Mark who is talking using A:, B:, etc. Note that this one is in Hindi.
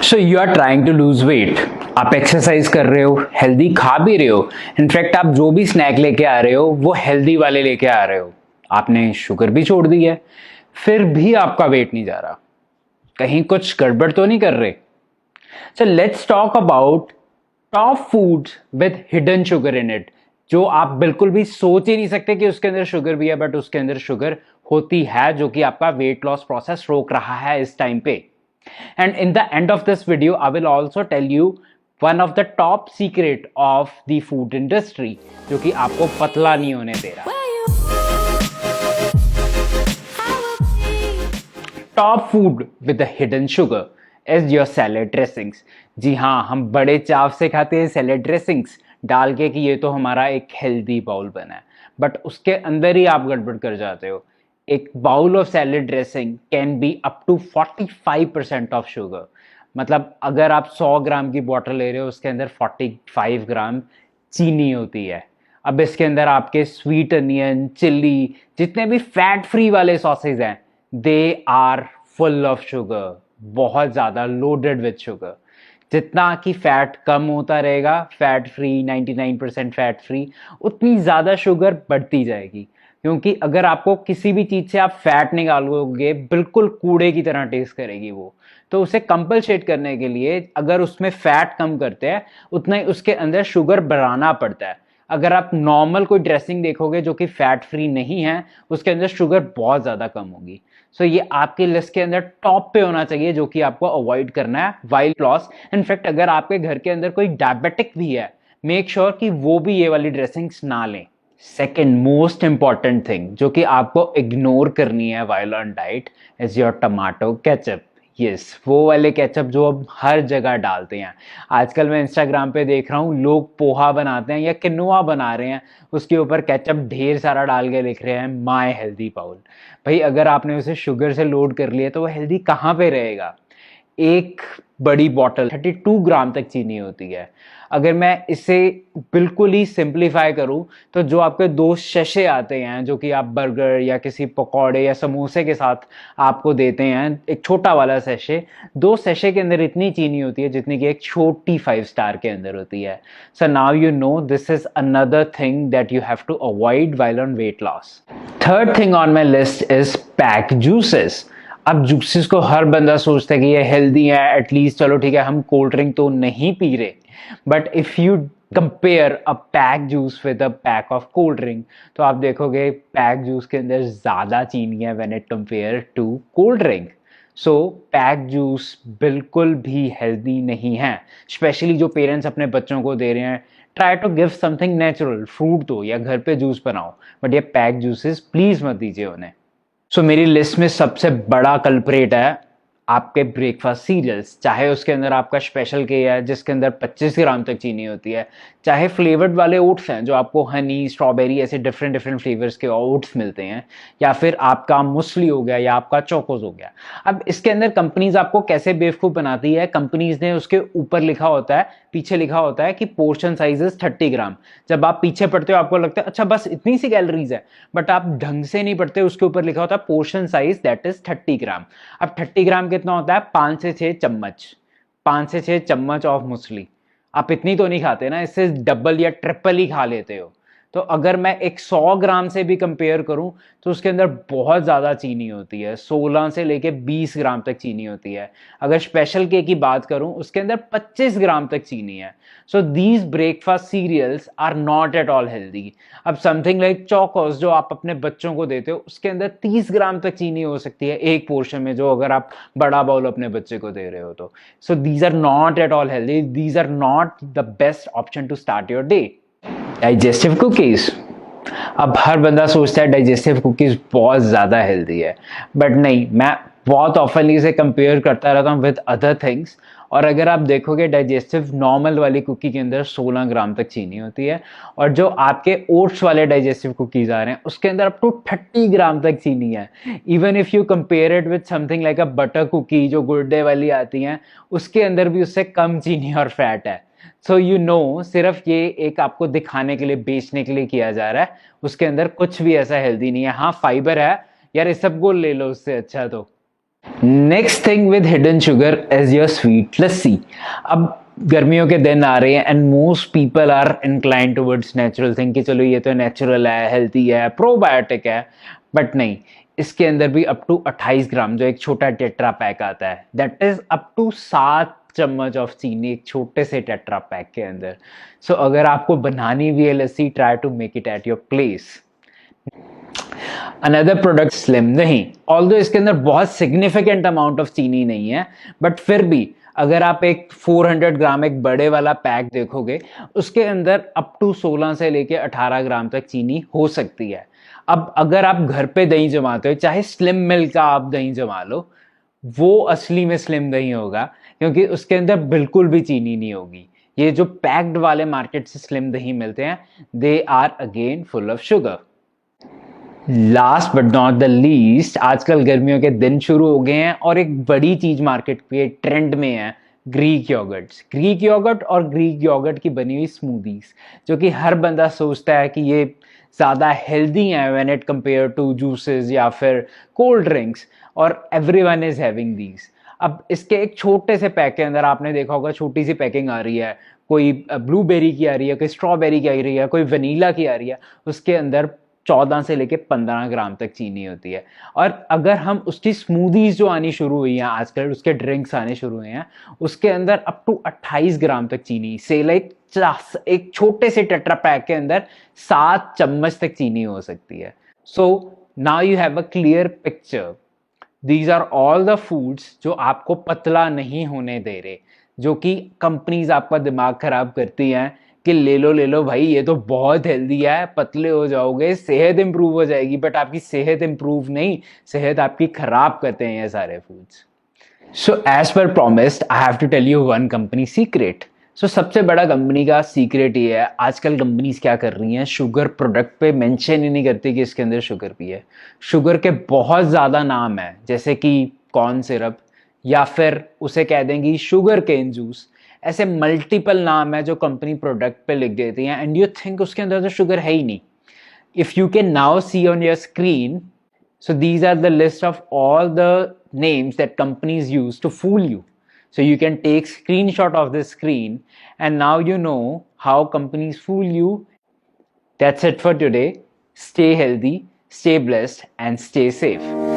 A: So you are trying to lose weight. आप एक्सरसाइज कर रहे हो, हेल्दी खा भी रहे हो, इनफैक्ट आप जो भी स्नैक लेके आ रहे हो वो हेल्दी वाले लेके आ रहे हो, आपने शुगर भी छोड़ दी है, फिर भी आपका वेट नहीं जा रहा। कहीं कुछ गड़बड़ तो नहीं कर रहे? So let's talk about top foods with hidden sugar in it, जो आप बिल्कुल भी सोच ही नहीं सकते कि उसके अंदर शुगर भी है, बट उसके अंदर शुगर होती है, जो कि आपका वेट लॉस प्रोसेस रोक रहा है इस टाइम पे। And in the end of this video, I will also tell you one of the top secret of the food industry, जो कि आपको पतला नहीं होने दे रहा। Top food with the hidden sugar is your salad dressings। जी हाँ, हम बड़े चाव से खाते हैं सैलेड ड्रेसिंग्स डाल के कि ये तो हमारा एक हेल्दी बाउल बना है, बट उसके अंदर ही आप गड़बड़ कर जाते हो। एक bowl of salad dressing can be up to 45% of sugar. मतलब अगर आप 100 ग्राम की बॉटल ले रहे हो, उसके अंदर 45 ग्राम चीनी होती है। अब इसके अंदर आपके स्वीट अनियन, चिल्ली, जितने भी फैट फ्री वाले सॉसेज हैं, they are full of sugar, बहुत ज़्यादा लोडेड विथ शुगर। जितना कि फैट कम होता रहेगा, फैट फ्री 99% फैट फ्री, उतनी ज़्यादा शुगर बढ़ती जाएगी। क्योंकि अगर आपको किसी भी चीज़ से आप फैट निकालोगे, बिल्कुल कूड़े की तरह टेस्ट करेगी वो। तो उसे कंपलसेट करने के लिए अगर उसमें फैट कम करते हैं, उतना ही उसके अंदर शुगर बढ़ाना पड़ता है। अगर आप नॉर्मल कोई ड्रेसिंग देखोगे जो कि फैट फ्री नहीं है, उसके अंदर शुगर बहुत ज़्यादा कम होगी। सो ये आपकी लिस्ट के अंदर टॉप पे होना चाहिए, जो कि आपको अवॉइड करना है वाइल लॉस। इनफैक्ट अगर आपके घर के अंदर कोई डायबिटिक भी है, मेक श्योर कि वो भी ये वाली ड्रेसिंग्स ना लें। सेकेंड मोस्ट इंपॉर्टेंट थिंग जो कि आपको इग्नोर करनी है while on diet is your tomato ketchup. Yes, वो वाले केचप जो अब हर जगह डालते हैं। आजकल मैं इंस्टाग्राम पे देख रहा हूँ, लोग पोहा बनाते हैं या किनोआ बना रहे हैं, उसके ऊपर केचप ढेर सारा डाल के लिख रहे हैं माय हेल्दी बाउल। भाई अगर आपने उसे शुगर से लोड कर लिया तो वो हेल्दी कहाँ पे रहेगा? एक बड़ी बॉटल 32 ग्राम तक चीनी होती है। अगर मैं इसे बिल्कुल ही सिंप्लीफाई करूं तो जो आपके 2 शशे आते हैं, जो कि आप बर्गर या किसी पकौड़े या समोसे के साथ आपको देते हैं, एक छोटा वाला सेशे, 2 सेशे के अंदर इतनी चीनी होती है जितनी कि एक छोटी 5 स्टार के अंदर होती है। So now you know this is another thing that you have to avoid while on weight loss. Third thing on my list is pack juices. अब जूसेस को हर बंदा सोचता है कि ये हेल्दी है, एटलीस्ट चलो ठीक है हम कोल्ड ड्रिंक तो नहीं पी रहे, but if you compare a pack juice with a pack of cold drink, तो आप देखोगे पैक जूस के अंदर ज़्यादा चीनी है when it compare to cold drink. So pack juice बिल्कुल भी हेल्दी नहीं है, स्पेशली जो पेरेंट्स अपने बच्चों को दे रहे हैं। Try to give something natural, fruit दो या घर पे जूस बनाओ, बट ये पैक जूसेस प्लीज़ मत दीजिए उन्हें। सो मेरी लिस्ट में सबसे बड़ा कल्प्रेट है आपके ब्रेकफास्ट सीरियल्स। चाहे उसके अंदर आपका स्पेशल के है जिसके अंदर 25 ग्राम तक चीनी होती है, चाहे फ्लेवर्ड वाले ओट्स हैं जो आपको हनी, स्ट्रॉबेरी, ऐसे डिफरेंट डिफरेंट फ्लेवर्स के ओट्स मिलते हैं, या फिर आपका मुस्ली हो गया या आपका चोकोज हो गया। अब इसके अंदर कंपनीज आपको कैसे बेवकूफ़ बनाती है, कंपनीज ने उसके ऊपर लिखा होता है, पीछे लिखा होता है कि पोर्शन साइज इज 30 ग्राम। जब आप पीछे पढ़ते हो आपको लगता है अच्छा बस इतनी सी कैलोरीज है, बट आप ढंग से नहीं पढ़ते, उसके ऊपर लिखा होता है पोर्शन साइज दैट इज 30 ग्राम। अब 30 ग्राम कितना होता है? 5 से 6 चम्मच, 5 से 6 चम्मच ऑफ मुस्ली। आप इतनी तो नहीं खाते ना, इससे डबल या ट्रिपल ही खा लेते हो। तो अगर मैं एक 100 ग्राम से भी कंपेयर करूं तो उसके अंदर बहुत ज़्यादा चीनी होती है, 16 से लेके 20 ग्राम तक चीनी होती है। अगर स्पेशल के की बात करूं उसके अंदर 25 ग्राम तक चीनी है। So these breakfast cereals are not at all healthy. अब समथिंग लाइक चोकोस जो आप अपने बच्चों को देते हो, उसके अंदर 30 ग्राम तक चीनी हो सकती है एक पोर्शन में, जो अगर आप बड़ा बाउल अपने बच्चे को दे रहे हो तो। So these are not at all healthy, these are not the best option to start your day. Digestive cookies. अब हर बंदा सोचता है डाइजेस्टिव कुकीज बहुत ज़्यादा हेल्दी है, बट नहीं, मैं बहुत ऑफनली इसे कंपेयर करता रहता हूँ विद अदर थिंग्स। और अगर आप देखोगे डाइजेस्टिव नॉर्मल वाली कुकी के अंदर 16 ग्राम तक चीनी होती है, और जो आपके ओट्स वाले डाइजेस्टिव कुकीज आ रहे हैं उसके अंदर अप टू 30 ग्राम तक चीनी है। Even if you compare it with something like a butter cookie जो गुड्डे वाली आती हैं, उसके अंदर भी उससे कम चीनी और फैट है। सो यू नो, सिर्फ ये एक आपको दिखाने के लिए, बेचने के लिए किया जा रहा है, उसके अंदर कुछ भी ऐसा हेल्दी नहीं है। हाँ फाइबर है यार, इस सब को ले लो उससे अच्छा तो। Next thing with hidden sugar is your sweet lassi. अब गर्मियों के दिन आ रहे हैं and most people are incline towards natural thing कि चलो ये तो नेचुरल है, हेल्थी है, प्रोबायोटिक है, बट नहीं, इसके अंदर भी अप टू 28 ग्राम जो एक छोटा टेट्रा पैक आता है, दैट इज अप टू 7 चम्मच ऑफ चीनी एक छोटे से टेट्रा पैक के अंदर। सो अगर आपको बनानी भी है lassi, try to make it at your place. Another product slim नहीं, ऑल्दो इसके अंदर बहुत सिग्निफिकेंट अमाउंट ऑफ चीनी नहीं है, बट फिर भी अगर आप एक 400 ग्राम एक बड़े वाला पैक देखोगे, उसके अंदर अप टू 16 से लेके 18 ग्राम तक चीनी हो सकती है। अब अगर आप घर पे दही जमाते हो, चाहे स्लिम मिल्क का आप दही जमा लो, वो असली में स्लिम दही होगा, क्योंकि उसके अंदर बिल्कुल भी चीनी नहीं होगी। ये जो पैक्ड वाले मार्केट से स्लिम दही मिलते हैं, they are again full of sugar. Last but not the least, आजकल गर्मियों के दिन शुरू हो गए हैं और एक बड़ी चीज मार्केट पे ट्रेंड में है, ग्रीक योगर्ट्स। ग्रीक योगर्ट और ग्रीक योगर्ट की बनी हुई स्मूदीज, जो कि हर बंदा सोचता है कि ये ज़्यादा हेल्दी हैं when it compare to juices या फिर कोल्ड ड्रिंक्स, और एवरीवन इज हैविंग दीज। अब इसके एक छोटे से पैक के अंदर आपने देखा होगा, छोटी सी पैकिंग आ रही है, कोई ब्लूबेरी की आ रही है, कोई स्ट्रॉबेरी की आ रही है, कोई वनीला की आ रही है, उसके अंदर 14 से लेके 15 ग्राम तक चीनी होती है। और अगर हम उसकी स्मूदीज जो आनी शुरू हुई हैं आजकल, उसके ड्रिंक्स आने शुरू हुए हैं, उसके अंदर अप टू 28 ग्राम तक चीनी से लाइक एक छोटे से टेट्रा पैक के अंदर 7 चम्मच तक चीनी हो सकती है। So now you have a clear picture, these are all the foods जो आपको पतला नहीं होने दे रहे, जो कि कंपनीज आपका दिमाग खराब करती हैं कि ले लो भाई, ये तो बहुत हेल्दी है, पतले हो जाओगे, सेहत इंप्रूव हो जाएगी, बट आपकी सेहत इंप्रूव नहीं, सेहत आपकी खराब करते हैं ये सारे foods. So as per promised, I have to tell you one company secret. सो सबसे बड़ा कंपनी का सीक्रेट ये है, आजकल कंपनीज क्या कर रही हैं, शुगर प्रोडक्ट पे मेंशन ही नहीं करती कि इसके अंदर शुगर भी है। शुगर के बहुत ज़्यादा नाम है, जैसे कि कॉर्न सिरप, या फिर उसे कह देंगी शुगर केन जूस। ऐसे मल्टीपल नाम है जो कंपनी प्रोडक्ट पे लिख देती हैं, एंड यू थिंक उसके अंदर तो शुगर है ही नहीं। If you can now see on your screen, so these are the list of all the names that companies use to fool you. So you can take screenshot of this screen, and now you know how companies fool you. That's it for today. Stay healthy, stay blessed, and stay safe.